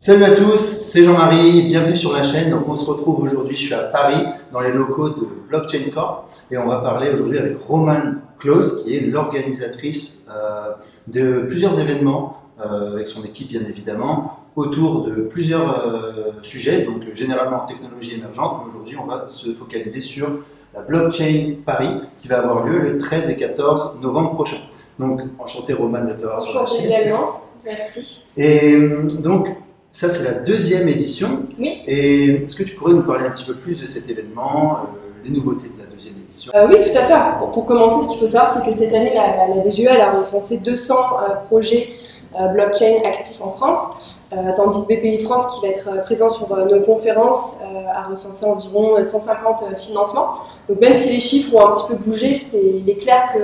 Salut à tous, c'est Jean-Marie, bienvenue sur la chaîne. Donc on se retrouve aujourd'hui, je suis à Paris, dans les locaux de Blockchain Corp, et on va parler aujourd'hui avec Romane Claus, qui est l'organisatrice de plusieurs événements, avec son équipe bien évidemment, autour de plusieurs sujets, donc généralement technologie émergente, mais aujourd'hui on va se focaliser sur la Blockchain Paris, qui va avoir lieu le 13 et 14 novembre prochain. Donc enchanté Romane de t'avoir sur la chaîne. Également, merci. Et donc, ça, c'est la deuxième édition. Oui. Et est-ce que tu pourrais nous parler un petit peu plus de cet événement, les nouveautés de la deuxième édition? Oui, tout à fait. Pour commencer, ce qu'il faut savoir, c'est que cette année, la DGE elle a recensé 200 projets blockchain actifs en France, tandis que BPI France, qui va être présent sur nos conférences, a recensé environ 150 financements. Donc même si les chiffres ont un petit peu bougé, il est clair que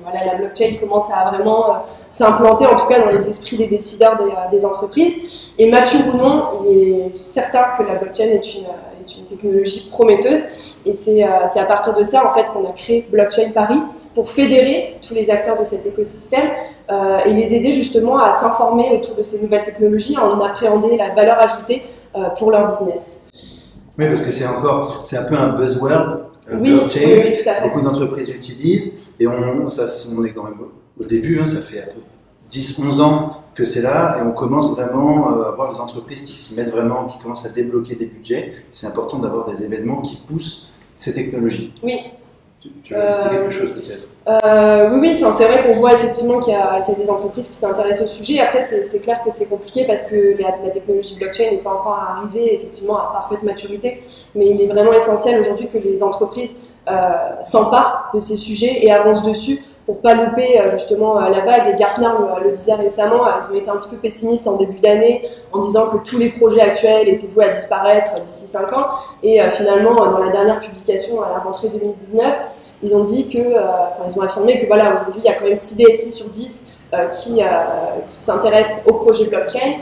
voilà, la blockchain commence à vraiment s'implanter, en tout cas dans les esprits des décideurs des entreprises. Et mature ou non, il est certain que la blockchain est une technologie prometteuse. Et c'est à partir de ça en fait, qu'on a créé Blockchain Paris pour fédérer tous les acteurs de cet écosystème et les aider justement à s'informer autour de ces nouvelles technologies, à en appréhender la valeur ajoutée pour leur business. Oui, parce que c'est un peu un buzzword. Oui, blockchain, oui, tout à fait. Beaucoup d'entreprises l'utilisent et on est quand même au début, hein, ça fait un peu 10-11 ans que c'est là et on commence vraiment à voir les entreprises qui s'y mettent vraiment, qui commencent à débloquer des budgets. C'est important d'avoir des événements qui poussent ces technologies. Oui. Tu veux ajouter quelque chose peut-être? Oui, enfin, c'est vrai qu'on voit effectivement qu'il y a des entreprises qui s'intéressent au sujet. Après, c'est clair que c'est compliqué parce que la technologie blockchain n'est pas encore arrivée effectivement à parfaite maturité. Mais il est vraiment essentiel aujourd'hui que les entreprises s'emparent de ces sujets et avancent dessus pour pas louper justement la vague. Et Gartner le disait récemment, ils ont été un petit peu pessimistes en début d'année en disant que tous les projets actuels étaient voués à disparaître d'ici 5 ans. Et finalement, dans la dernière publication à la rentrée 2019, ils ont dit que, ils ont affirmé que voilà, aujourd'hui il y a quand même 6 DSI sur 10 qui s'intéressent au projet blockchain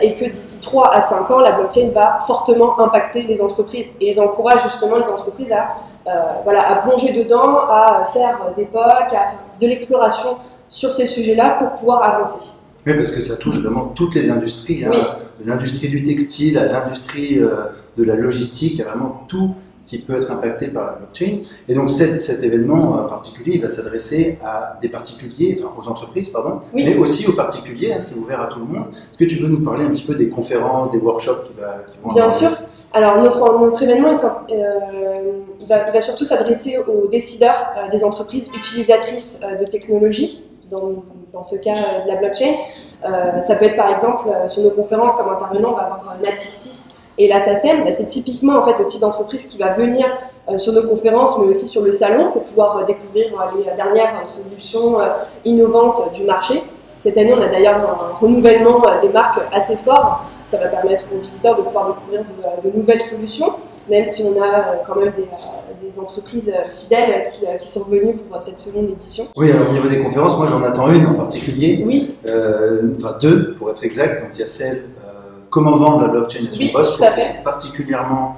et que d'ici 3 à 5 ans, la blockchain va fortement impacter les entreprises. Et ils encouragent justement les entreprises à plonger dedans, à faire des POC, à faire de l'exploration sur ces sujets-là pour pouvoir avancer. Oui, parce que ça touche vraiment toutes les industries, hein, oui. De l'industrie du textile à l'industrie de la logistique, il y a vraiment tout qui peut être impacté par la blockchain. Et donc cet événement en particulier, il va s'adresser à des particuliers, enfin aux entreprises, pardon, oui. Mais aussi aux particuliers, hein, c'est ouvert à tout le monde. Est-ce que tu veux nous parler un petit peu des conférences, des workshops qui vont Bien sûr. Alors notre événement, il va surtout s'adresser aux décideurs des entreprises utilisatrices de technologies, dans ce cas de la blockchain. Ça peut être par exemple, sur nos conférences comme intervenant, on va avoir Natixis et la SACEM. C'est typiquement en fait, le type d'entreprise qui va venir sur nos conférences, mais aussi sur le salon, pour pouvoir découvrir les dernières solutions innovantes du marché. Cette année, on a d'ailleurs un renouvellement des marques assez fort. Ça va permettre aux visiteurs de pouvoir découvrir de nouvelles solutions, même si on a quand même des entreprises fidèles qui sont venues pour cette seconde édition. Oui, alors au niveau des conférences, moi j'en attends une en particulier, oui. Enfin 2 pour être exact. Donc il y a celle comment vendre la blockchain à son poste, je trouve que c'est particulièrement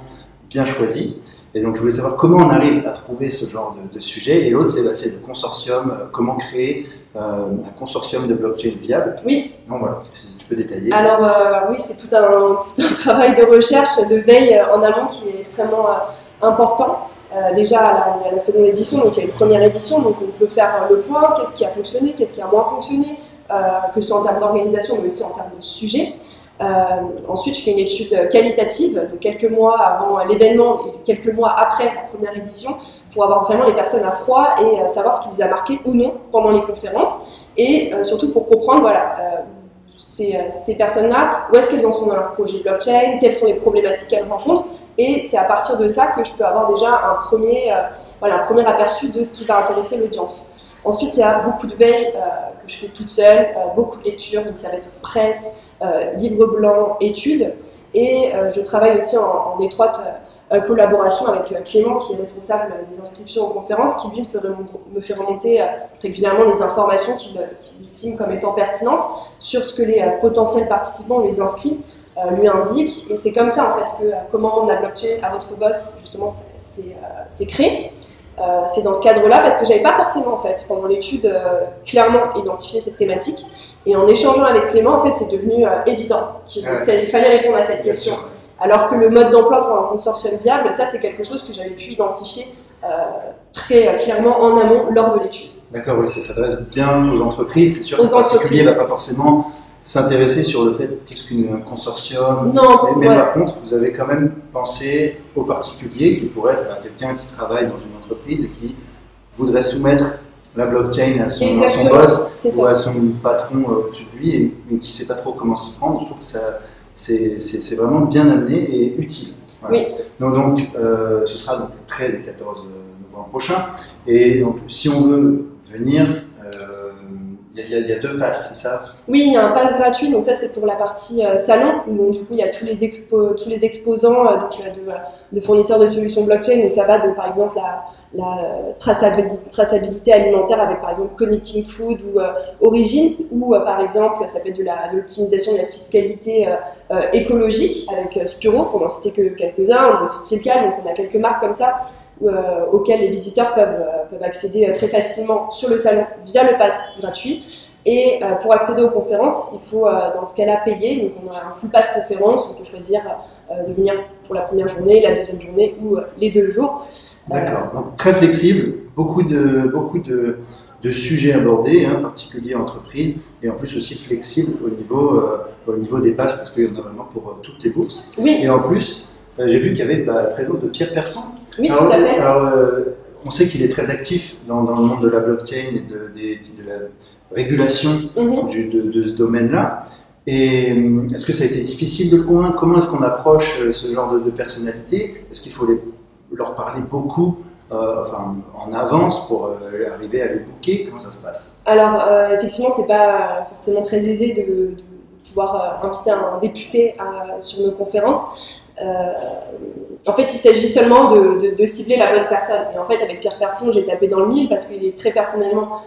bien choisi. Et donc je voulais savoir comment on arrive à trouver ce genre de sujet. Et l'autre, c'est le consortium, comment créer un consortium de blockchain viable. Oui. Donc voilà, tu peux détailler. Alors oui, c'est tout un travail de recherche, de veille en amont qui est extrêmement important. Déjà, il y a la seconde édition, donc il y a une première édition, donc on peut faire le point, qu'est-ce qui a fonctionné, qu'est-ce qui a moins fonctionné, que ce soit en termes d'organisation, mais aussi en termes de sujet. Ensuite, je fais une étude qualitative, donc quelques mois avant l'événement et quelques mois après la première édition, pour avoir vraiment les personnes à froid et savoir ce qui les a marquées ou non pendant les conférences, et surtout pour comprendre ces personnes-là, où est-ce qu'elles en sont dans leur projet blockchain, quelles sont les problématiques qu'elles rencontrent, et c'est à partir de ça que je peux avoir déjà un premier aperçu de ce qui va intéresser l'audience. Ensuite, il y a beaucoup de veille que je fais toute seule, beaucoup de lectures, donc ça va être presse, livres blancs, études, et je travaille aussi en étroite collaboration avec Clément, qui est responsable des inscriptions aux conférences, qui lui me fait remonter régulièrement les informations qu'il estime comme étant pertinentes sur ce que les potentiels participants ou les inscrits lui indiquent. Et c'est comme ça en fait que comment la blockchain à votre boss justement c'est créé. C'est dans ce cadre-là, parce que j'avais pas forcément, en fait, pendant l'étude, clairement identifié cette thématique. Et en échangeant avec Clément, en fait, c'est devenu évident qu'il fallait répondre à cette question. Alors que le mode d'emploi pour un consortium viable, ça, c'est quelque chose que j'avais pu identifier très clairement en amont lors de l'étude. D'accord, oui, ça s'adresse bien aux entreprises. C'est sûr que le particulier ne va pas forcément s'intéresser sur le fait qu'est-ce qu'un consortium. Non, mais par contre, vous avez quand même pensé aux particuliers qui pourrait être quelqu'un qui travaille dans une entreprise et qui voudrait soumettre la blockchain à son boss ou à son patron au-dessus de lui et qui ne sait pas trop comment s'y prendre. Je trouve que c'est vraiment bien amené et utile. Voilà. Oui. Donc ce sera donc le 13 et 14 novembre prochain. Et donc, si on veut venir, il y a 2 passes, c'est ça? Oui, il y a un pass gratuit, donc ça c'est pour la partie salon, où du coup il y a tous les exposants de fournisseurs de solutions blockchain, donc ça va de par exemple la traçabilité alimentaire avec par exemple Connecting Food ou Origins, ou par exemple ça peut être de l'optimisation de la fiscalité écologique avec Spuro, pour n'en citer que quelques-uns, on a aussi Tilcal, donc on a quelques marques comme ça, auxquelles les visiteurs peuvent accéder très facilement sur le salon via le pass gratuit. Et pour accéder aux conférences, il faut dans ce cas-là payer. Donc on a un full pass conférence, on peut choisir de venir pour la première journée, la deuxième journée ou les 2 jours. D'accord, donc très flexible, beaucoup de sujets abordés, particuliers entreprises, et en plus aussi flexible au niveau des passes, parce qu'il y en a vraiment pour toutes les bourses. Oui. Et en plus, j'ai vu qu'il y avait la présence de Pierre Persson. Oui, tout à fait. Alors, on sait qu'il est très actif dans le monde de la blockchain et de la régulation de ce domaine-là. Et est-ce que ça a été difficile de le convaincre? Comment est-ce qu'on approche ce genre de personnalité? Est-ce qu'il faut leur parler beaucoup en avance pour arriver à les booker? Comment ça se passe? Alors, effectivement, c'est pas forcément très aisé de pouvoir inviter un député sur nos conférences. En fait, il s'agit seulement de cibler la bonne personne. Et en fait, avec Pierre Persson, j'ai tapé dans le mille parce qu'il est très personnellement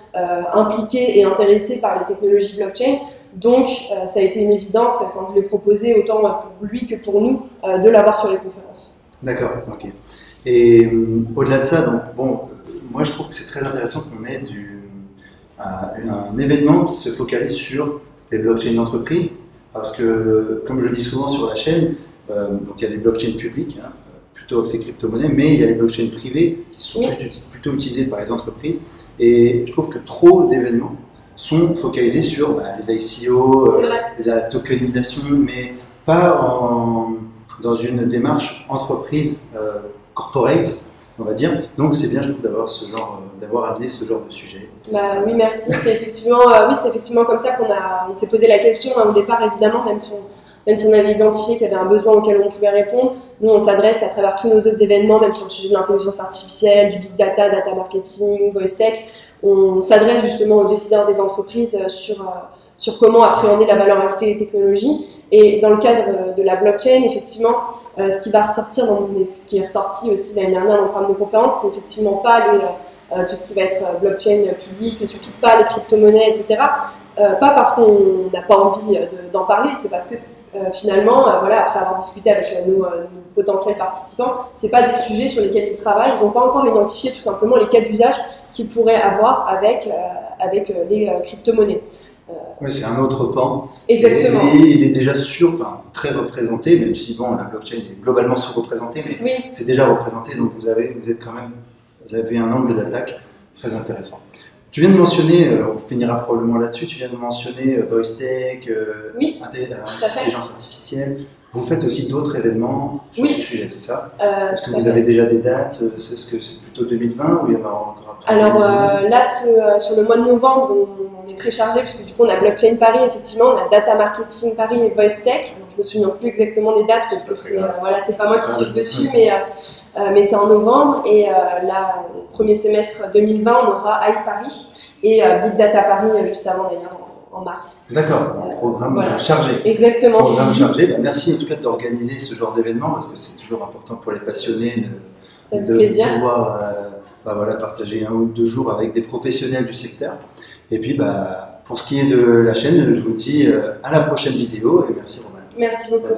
impliqué et intéressé par les technologies blockchain. Donc, ça a été une évidence quand je l'ai proposé, autant pour lui que pour nous, de l'avoir sur les conférences. D'accord, ok. Et au-delà de ça, donc, moi je trouve que c'est très intéressant qu'on ait un événement qui se focalise sur les blockchains d'entreprise, parce que, comme je le dis souvent sur la chaîne, donc il y a des blockchains publics, plutôt axés crypto-monnaies, mais il y a les blockchains privées qui sont plutôt utilisées par les entreprises. Et je trouve que trop d'événements sont focalisés sur les ICO, la tokenisation, mais pas dans une démarche entreprise corporate, on va dire. Donc c'est bien, je trouve, d'avoir amené ce genre de sujet. Oui, merci. C'est effectivement comme ça qu'on s'est posé la question au départ, évidemment, même si on avait identifié qu'il y avait un besoin auquel on pouvait répondre. Nous, on s'adresse à travers tous nos autres événements, même sur le sujet de l'intelligence artificielle, du big data, data marketing, voice tech. On s'adresse justement aux décideurs des entreprises sur comment appréhender la valeur ajoutée des technologies. Et dans le cadre de la blockchain, effectivement, ce qui va ressortir, ce qui est ressorti aussi l'année dernière dans le programme de conférence, c'est effectivement pas tout ce qui va être blockchain public, et surtout pas les crypto-monnaies, etc. Pas parce qu'on n'a pas envie d'en parler, c'est parce que finalement, après avoir discuté avec nos potentiels participants, c'est pas des sujets sur lesquels ils travaillent, ils n'ont pas encore identifié tout simplement les cas d'usage qu'ils pourraient avoir avec les crypto-monnaies. Oui, c'est un autre pan. Exactement. Et il est déjà très représenté, même si la blockchain est globalement sous-représentée, mais c'est déjà représenté, donc vous avez un angle d'attaque très intéressant. Tu viens de mentionner, on finira probablement là-dessus, tu viens de mentionner voice tech, intelligence artificielle. Vous faites aussi d'autres événements sur ce sujet, c'est ça? Est-ce que vous avez déjà des dates? Est-ce que c'est plutôt 2020 ou il y en a encore après? Alors là, sur le mois de novembre, on est très chargé puisque du coup on a Blockchain Paris, effectivement, on a Data Marketing Paris et Voice Tech. Donc, je me souviens plus exactement des dates parce que c'est pas moi qui suis dessus, mais c'est en novembre. Et là, premier semestre 2020, on aura AI Paris et Big Data Paris juste avant d'ailleurs. En mars. D'accord, programme chargé. Exactement. Programme chargé. Merci en tout cas d'organiser ce genre d'événement parce que c'est toujours important pour les passionnés de pouvoir partager 1 ou 2 jours avec des professionnels du secteur. Et puis pour ce qui est de la chaîne, je vous dis à la prochaine vidéo et merci Romain. Merci beaucoup.